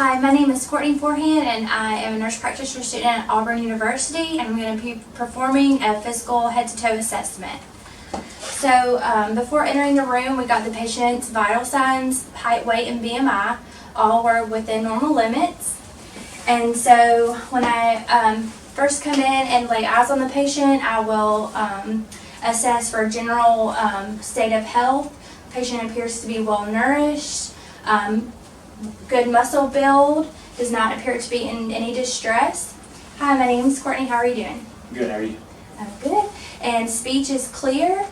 Hi, my name is Courtney Forehand, and I am a nurse practitioner student at Auburn University, and I'm going to be performing a physical head-to-toe assessment. So before entering the room, we got the patient's vital signs, height, weight, and BMI. All were within normal limits. And so when I first come in and lay eyes on the patient, I will assess for general state of health. The patient appears to be well nourished. Good muscle build, does not appear to be in any distress. Hi, my name is Courtney. How are you doing? Good, how are you? Good. And speech is clear.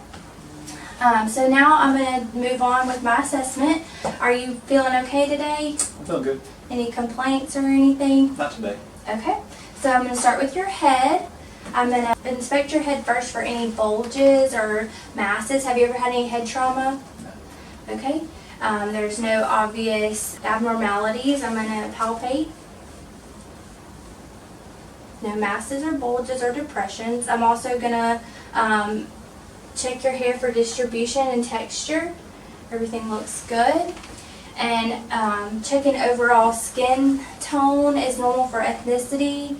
So now I'm going to move on with my assessment. Are you feeling okay today? I'm feeling good. Any complaints or anything? Not today. Okay. So I'm going to start with your head. I'm going to inspect your head first for any bulges or masses. Have you ever had any head trauma? No. Okay. There's no obvious abnormalities. I'm going to palpate. No masses or bulges or depressions. I'm also going to check your hair for distribution and texture. Everything looks good. And checking overall skin tone is normal for ethnicity.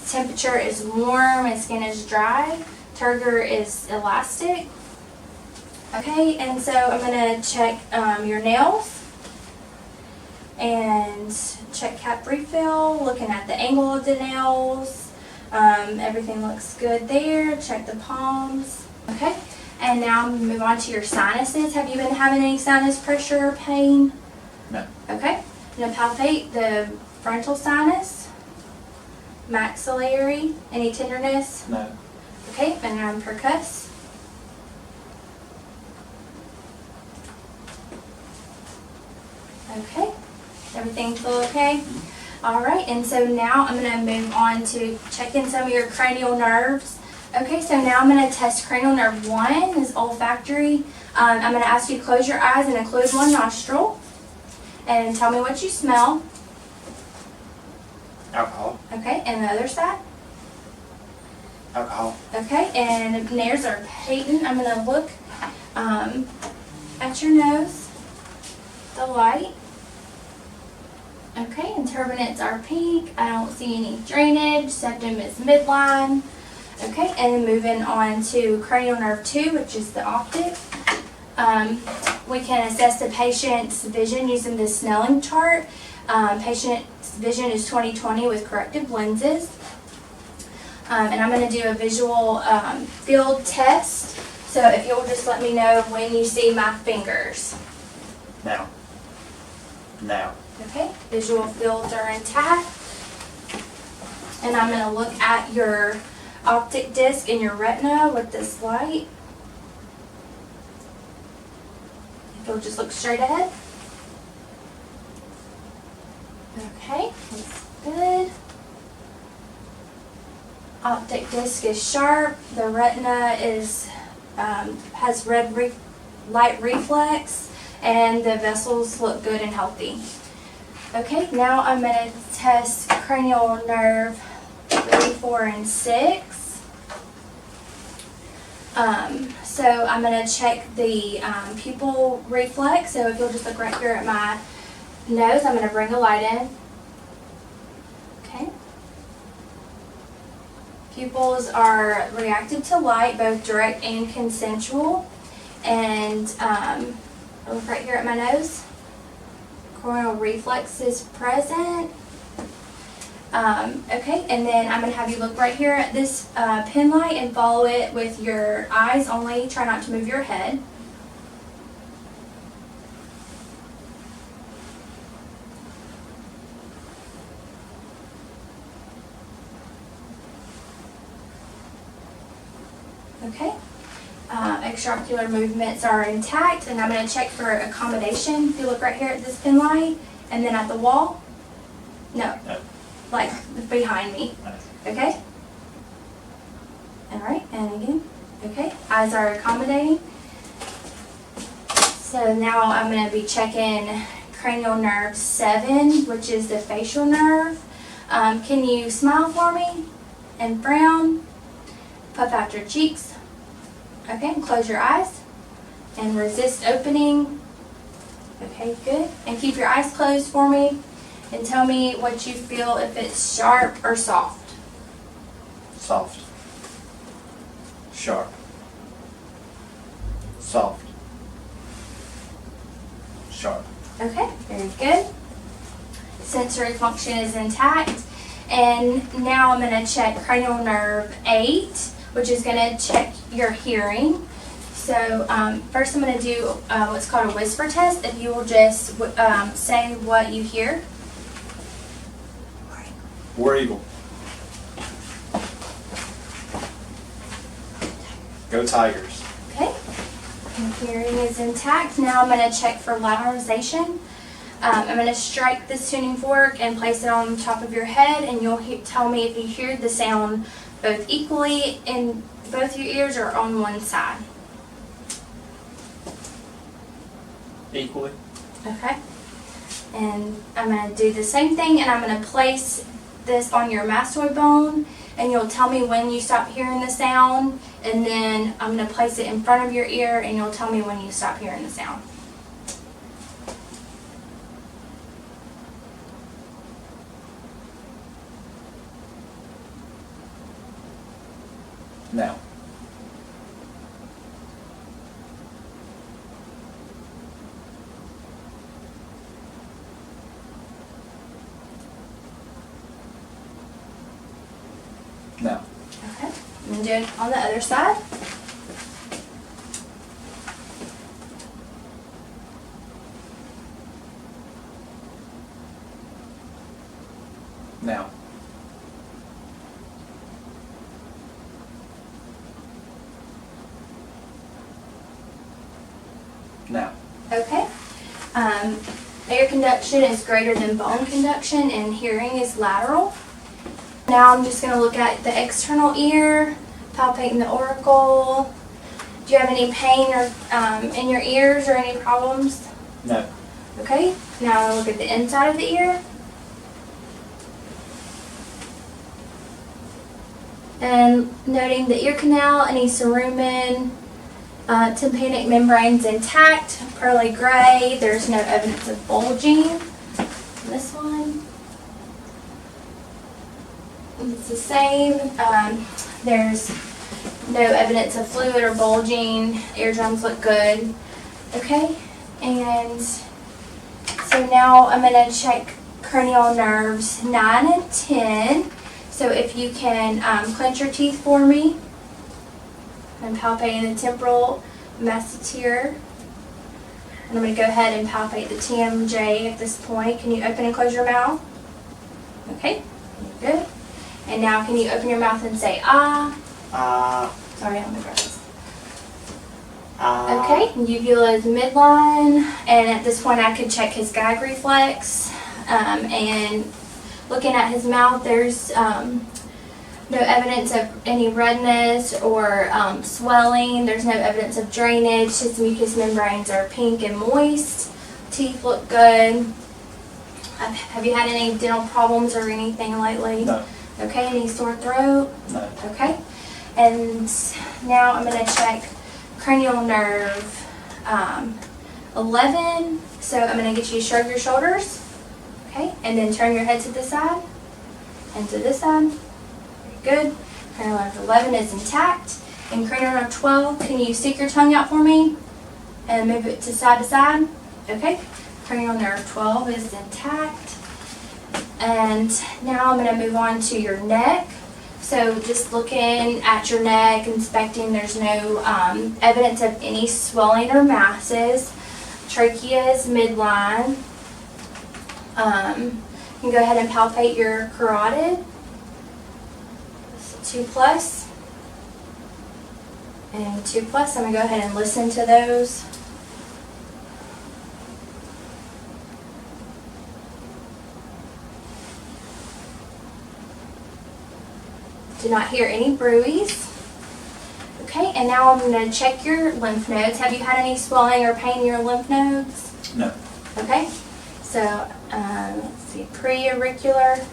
Temperature is warm and skin is dry. Turgor is elastic. Okay, and so I'm going to check your nails and check cap refill, looking at the angle of the nails. Everything looks good there. Check the palms. Okay, and now I'm going to move on to your sinuses. Have you been having any sinus pressure or pain? No. Okay, I'm going to palpate the frontal sinus, maxillary, any tenderness? No. Okay, and I'm percuss. Okay, everything feel okay? All right, and so now I'm going to move on to checking some of your cranial nerves. Okay, so now I'm going to test cranial nerve 1, is olfactory. I'm going to ask you to close your eyes and include one nostril. And tell me what you smell. Alcohol. Okay, and the other side. Alcohol. Okay, and nares are patent. I'm going to look at your nose, the light. Okay, and turbinates are pink. I don't see any drainage. Septum is midline. Okay, and then moving on to cranial nerve 2, which is the optic. We can assess the patient's vision using the Snelling chart. Patient's vision is 20/20 with corrective lenses. And I'm going to do a visual field test. So if you'll just let me know when you see my fingers. Now. Now. Okay, visual fields are intact. And I'm going to look at your optic disc in your retina with this light. If you'll just look straight ahead. Okay, that's good. Optic disc is sharp. The retina is has red light reflex, and the vessels look good and healthy. Okay, now I'm going to test cranial nerve 3, 4, and 6. So I'm going to check the pupil reflex. So if you'll just look right here at my nose, I'm going to bring a light in. Okay. Pupils are reactive to light, both direct and consensual. And look right here at my nose. Coronal reflex is present. Okay, and then I'm going to have you look right here at this pin light and follow it with your eyes only. Try not to move your head. Okay. Extraocular movements are intact, and I'm going to check for accommodation. If you look right here at this pin light, and then at the wall. No. Like behind me. Okay? Alright, and again. Okay, eyes are accommodating. So now I'm going to be checking cranial nerve 7, which is the facial nerve. Can you smile for me? And frown. Puff out your cheeks. Okay, and close your eyes. And resist opening. Okay, good. And keep your eyes closed for me and tell me what you feel, if it's sharp or soft. Soft. Sharp. Soft. Sharp. Okay, very good. Sensory function is intact. And now I'm going to check cranial nerve 8, which is going to check your hearing. So first I'm going to do what's called a whisper test. If you will just say what you hear. War Eagle. Go Tigers. Okay. And hearing is intact. Now I'm going to check for lateralization. I'm going to strike this tuning fork and place it on top of your head, and you'll tell me if you hear the sound both equally in both your ears or on one side. Equally. Okay. And I'm going to do the same thing, and I'm going to place this on your mastoid bone, and you'll tell me when you stop hearing the sound, and then I'm going to place it in front of your ear, and you'll tell me when you stop hearing the sound. Now. Now. Okay. And do it on the other side. Now. Now. Okay. Air conduction is greater than bone conduction, and hearing is lateral. Now I'm just going to look at the external ear, palpating the auricle. Do you have any pain or in your ears or any problems? No. Okay. Now I'll look at the inside of the ear. And noting the ear canal, any cerumen, tympanic membranes intact, pearly gray. There's no evidence of bulging. This one. It's the same. There's no evidence of fluid or bulging. Eardrums look good. Okay, and so now I'm going to check cranial nerves 9 and 10. So if you can clench your teeth for me. I'm palpating the temporal masseter. And I'm going to go ahead and palpate the TMJ at this point. Can you open and close your mouth? Okay, good. And now can you open your mouth and say ah? Sorry, I'm nervous. Okay, uvula is midline, and at this point I could check his gag reflex. And looking at his mouth, there's no evidence of any redness or swelling. There's no evidence of drainage. His mucous membranes are pink and moist. Teeth look good. Have you had any dental problems or anything lately? No. Okay, any sore throat? No. Okay. And now I'm going to check cranial nerve 11. So I'm going to get you to shrug your shoulders. Okay, and then turn your head to this side and to this side. Very good. Cranial nerve 11 is intact. And cranial nerve 12, can you stick your tongue out for me and move it to side? Okay. Cranial nerve 12 is intact. And now I'm going to move on to your neck. So just looking at your neck, inspecting, there's no evidence of any swelling or masses. Trachea is midline. You can go ahead and palpate your carotid. 2+. And 2+. I'm going to go ahead and listen to those. Do not hear any bruise. Okay, and now I'm going to check your lymph nodes. Have you had any swelling or pain in your lymph nodes? No. Okay, so let's see, pre-auricular,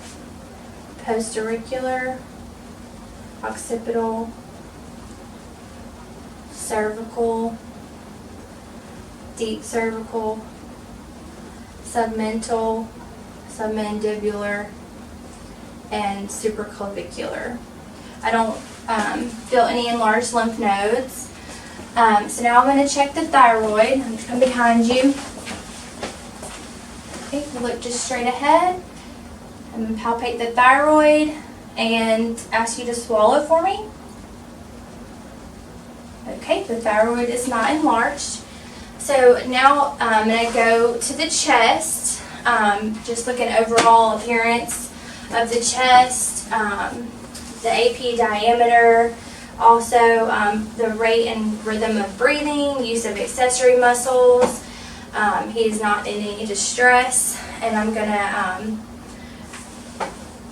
post-auricular, occipital, cervical, deep cervical, submental, submandibular, and supraclavicular. I don't feel any enlarged lymph nodes. So now I'm going to check the thyroid. I'm going to come behind you. Okay, look just straight ahead. I'm going to palpate the thyroid and ask you to swallow for me. Okay, the thyroid is not enlarged. So now I'm going to go to the chest, just look at overall appearance of the chest, the AP diameter, also the rate and rhythm of breathing, use of accessory muscles. He is not in any distress, and I'm going to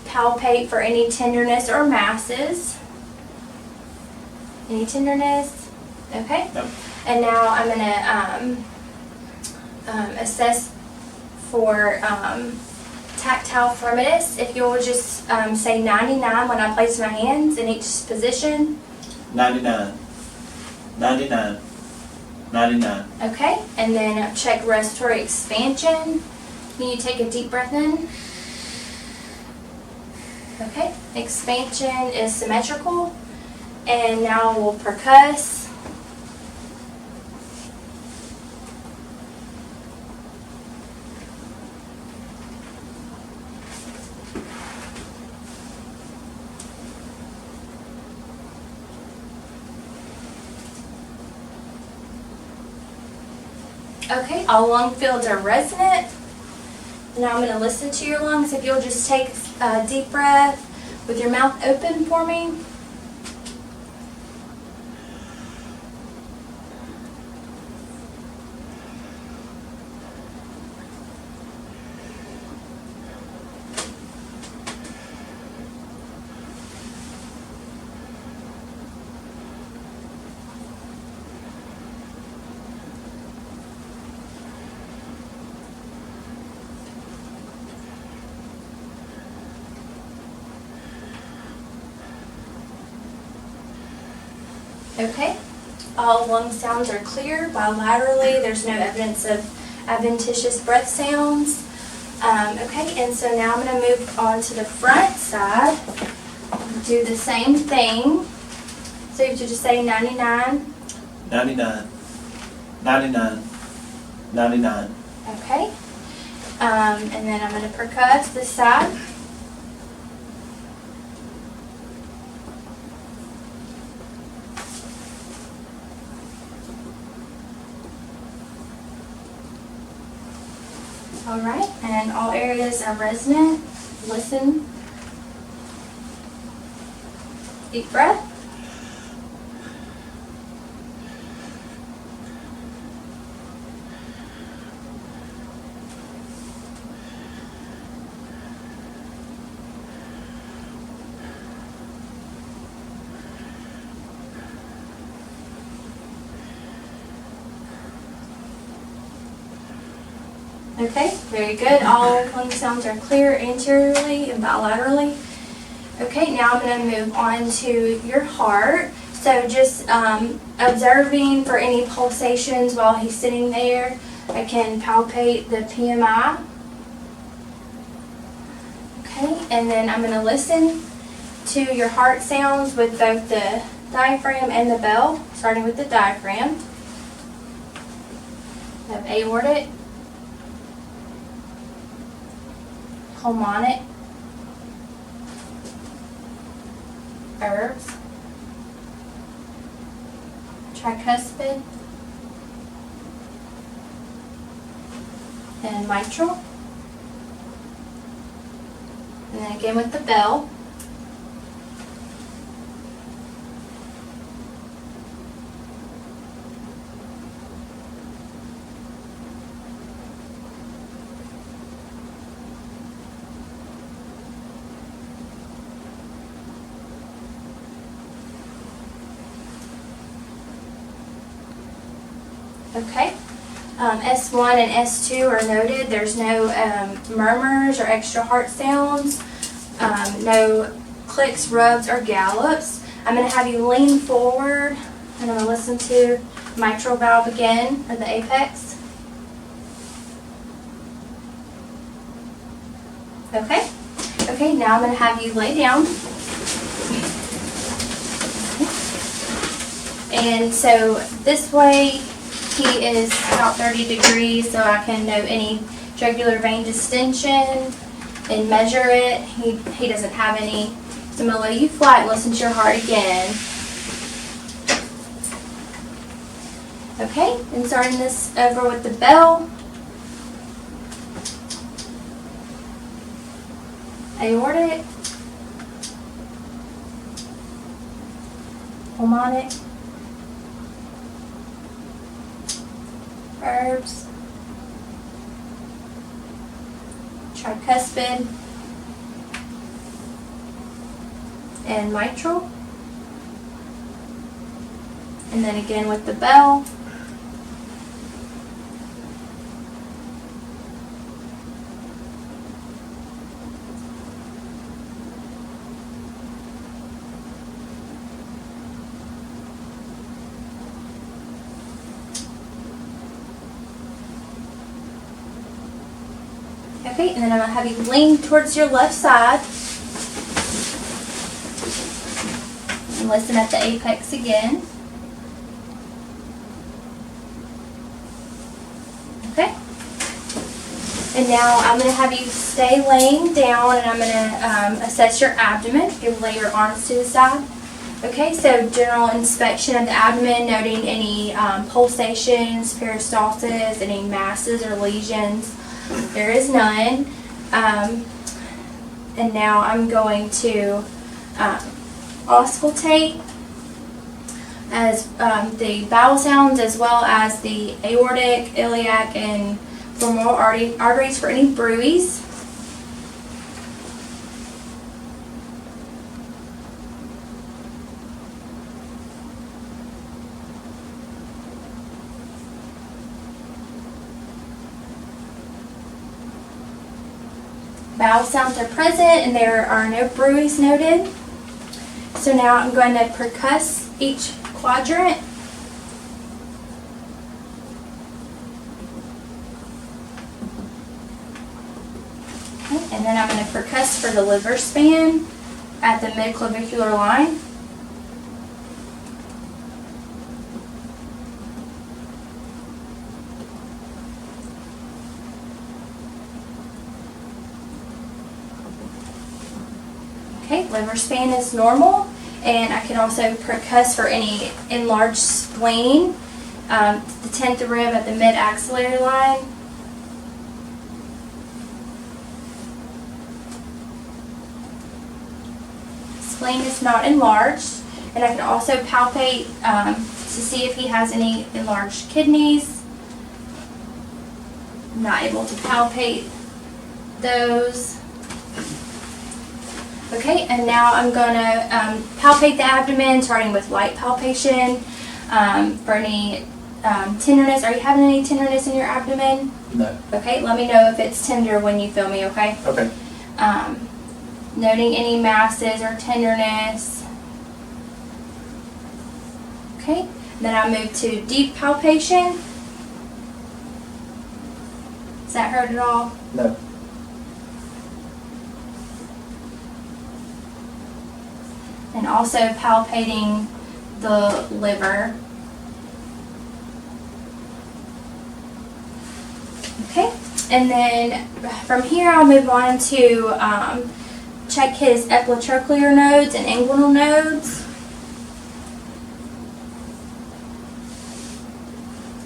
palpate for any tenderness or masses. Any tenderness? Okay. Nope. And now I'm going to assess for tactile firmness. If you'll just say 99 when I place my hands in each position. 99. 99. 99. Okay. And then check respiratory expansion. Can you take a deep breath in? Okay. Expansion is symmetrical. And now we'll percuss. Okay, all lung fields are resonant. Now I'm going to listen to your lungs. If you'll just take a deep breath with your mouth open for me. Okay, all lung sounds are clear bilaterally. There's no evidence of adventitious breath sounds. Okay, and so now I'm going to move on to the front side. Do the same thing. So you have to just say 99. 99. 99. 99. Okay, and then I'm going to percuss this side. All right, and all areas are resonant. Listen. Deep breath. Okay, very good. All lung sounds are clear anteriorly and bilaterally. Okay, now I'm going to move on to your heart. So just observing for any pulsations while he's sitting there. I can palpate the PMI. Okay, and then I'm going to listen to your heart sounds with both the diaphragm and the bell, starting with the diaphragm. I have aortic, pulmonic, herbs, tricuspid, and mitral. And then again with the bell. Okay, S1 and S2 are noted. There's no murmurs or extra heart sounds, no clicks, rubs, or gallops. I'm going to have you lean forward, and I'm going to listen to mitral valve again, or the apex. Okay. Okay, now I'm going to have you lay down. And so this way he is about 30 degrees, so I can note any jugular vein distension and measure it. He doesn't have any. So I'm going to lay you flat and listen to your heart again. Okay, and starting this over with the bell. Aortic. Pulmonic. Verbs. Tricuspid. And mitral. And then again with the bell. Okay, and then I'm going to have you lean towards your left side. And listen at the apex again. Okay. And now I'm going to have you stay laying down, and I'm going to assess your abdomen. You can lay your arms to the side. Okay, so general inspection of the abdomen, noting any pulsations, peristalsis, any masses or lesions. There is none. And now I'm going to auscultate as the bowel sounds, as well as the aortic, iliac, and femoral arteries for any bruits. Bowel sounds are present and there are no bruits noted. So now I'm going to percuss each quadrant. Okay, and then I'm going to percuss for the liver span at the midclavicular line. Okay, liver span is normal, and I can also percuss for any enlarged spleen, the 10th rib at the mid-axillary line. Spleen is not enlarged, and I can also palpate to see if he has any enlarged kidneys. I'm not able to palpate those. Okay, and now I'm going to palpate the abdomen, starting with light palpation for any tenderness. Are you having any tenderness in your abdomen? No. Okay, let me know if it's tender when you feel me, okay? Okay. Noting any masses or tenderness. Okay, then I move to deep palpation. Does that hurt at all? No. And also palpating the liver. Okay, and then from here I'll move on to check his epitrochlear nodes and inguinal nodes.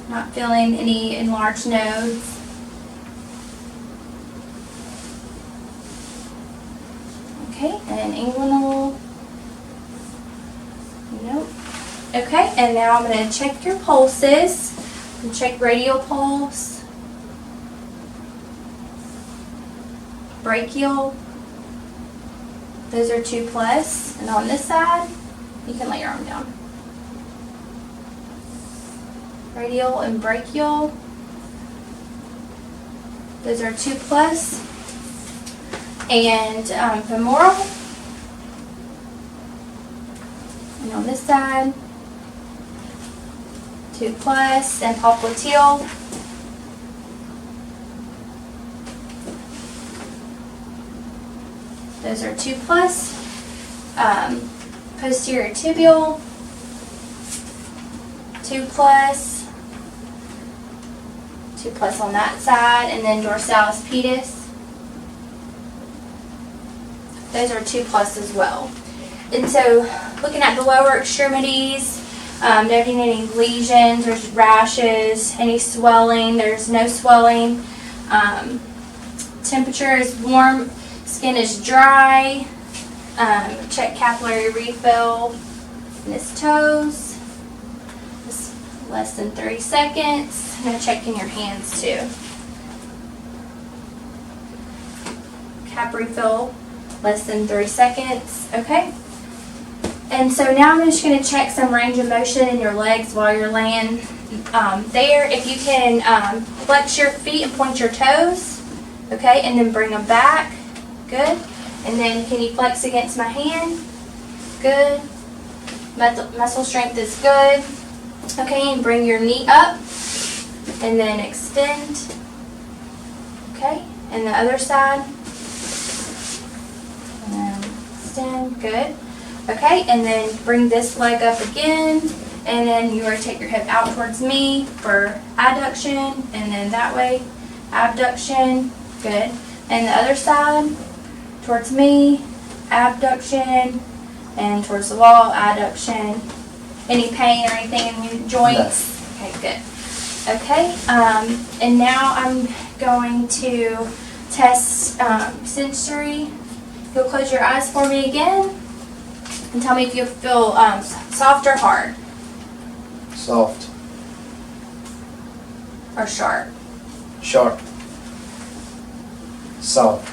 Not feeling any enlarged nodes. Okay, and inguinal. Nope. Okay, and now I'm going to check your pulses. Check radial pulse, brachial. Those are 2+. And on this side, you can lay your arm down. Radial and brachial. Those are 2+. And femoral. And on this side, 2+, and popliteal. Those are 2 plus. Posterior tibial, 2 plus. 2 plus on that side, and then dorsalis pedis. Those are 2 plus as well. And so, looking at the lower extremities, noting any lesions, there's rashes, any swelling, there's no swelling. Temperature is warm, skin is dry. Check capillary refill in his toes. It's less than 30 seconds. I'm going to check in your hands too. Cap refill, less than 30 seconds. Okay. And so now I'm just going to check some range of motion in your legs while you're laying there. If you can flex your feet and point your toes, okay, and then bring them back. Good. And then can you flex against my hand? Good. Muscle strength is good. Okay, and bring your knee up and then extend. Okay, and the other side. And extend. Good. Okay, and then bring this leg up again, and then you rotate your hip out towards me for adduction, and then that way, abduction, good. And the other side, towards me, abduction, and towards the wall, adduction. Any pain or anything in your joints? No. Okay, good. Okay, and now I'm going to test sensory. You'll close your eyes for me again. And tell me if you feel soft or hard. Soft. Or sharp. Sharp. Soft.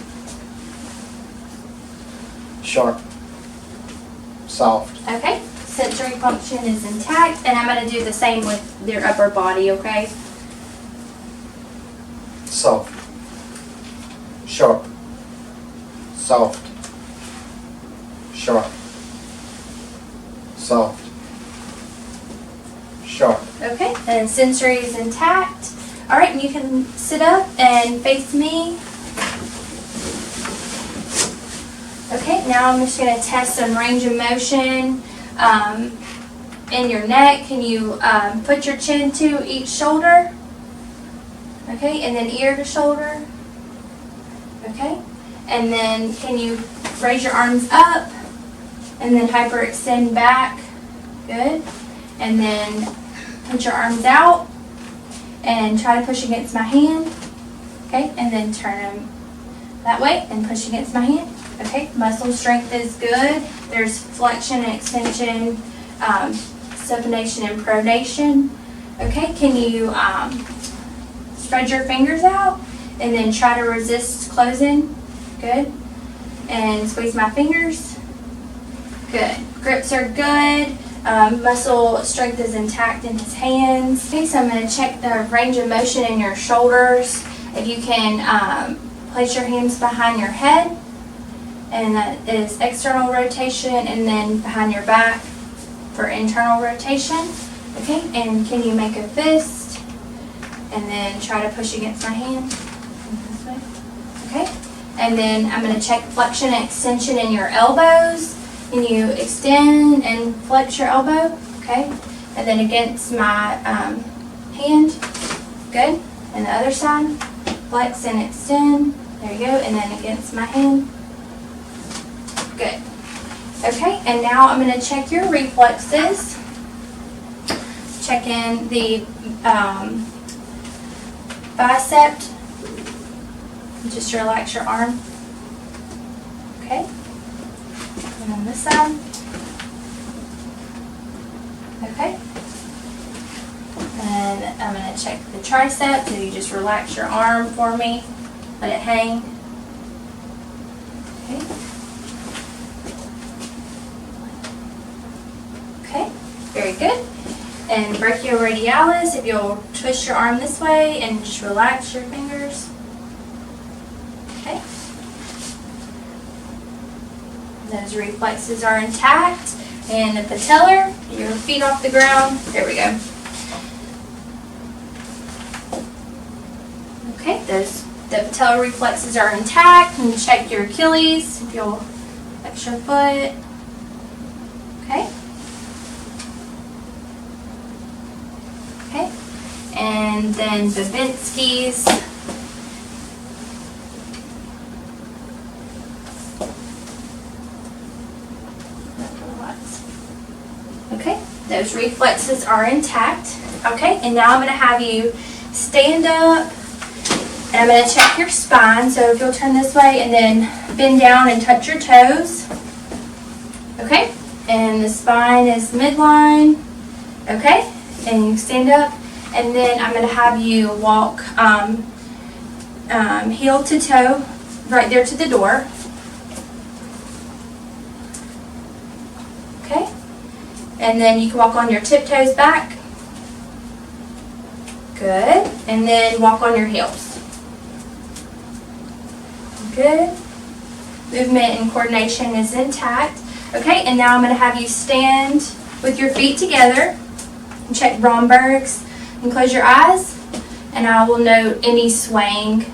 Sharp. Soft. Okay. Sensory function is intact, and I'm going to do the same with your upper body, okay? Soft. Sharp. Soft. Sharp. Soft. Sharp. Okay, and sensory is intact. All right, and you can sit up and face me. Okay, now I'm just going to test some range of motion in your neck. Can you put your chin to each shoulder? Okay, and then ear to shoulder. Okay, and then can you raise your arms up and then hyperextend back? Good. And then put your arms out and try to push against my hand. Okay, and then turn them that way and push against my hand. Okay, muscle strength is good. There's flexion and extension, supination and pronation. Okay, can you spread your fingers out and then try to resist closing? Good. And squeeze my fingers. Good. Grips are good. Muscle strength is intact in his hands. Okay, so I'm going to check the range of motion in your shoulders. If you can place your hands behind your head, and that is external rotation, and then behind your back for internal rotation. Okay, and can you make a fist and then try to push against my hand this way? Okay, and then I'm going to check flexion and extension in your elbows. Can you extend and flex your elbow? Okay, and then against my hand. Good. And the other side, flex and extend. There you go. And then against my hand. Good. Okay, and now I'm going to check your reflexes. Check in the bicep. Just relax your arm. Okay. And on this side. Okay. And I'm going to check the tricep. So you just relax your arm for me. Let it hang. Okay. Okay. Very good. And brachioradialis, if you'll twist your arm this way and just relax your fingers. Okay. Those reflexes are intact. And the patellar, your feet off the ground. There we go. Okay, those The patellar reflexes are intact. And check your Achilles. If you'll flex your foot. Okay. Okay. And then Babinski's. Okay, those reflexes are intact. Okay, and now I'm going to have you stand up, and I'm going to check your spine. So if you'll turn this way and then bend down and touch your toes. Okay, and the spine is midline. Okay, and you stand up, and then I'm going to have you walk heel to toe right there to the door. Okay, and then you can walk on your tiptoes back. Good, and then walk on your heels. Good. Movement and coordination is intact. Okay, and now I'm going to have you stand with your feet together and check Bromberg's and close your eyes, and I will note any swaying,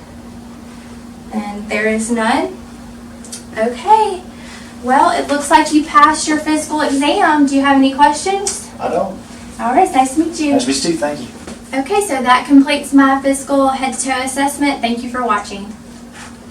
and there is none. Okay, well, it looks like you passed your physical exam. Do you have any questions? I don't. All right, nice to meet you. Nice to meet you, thank you. Okay, so that completes my physical head-to-toe assessment. Thank you for watching.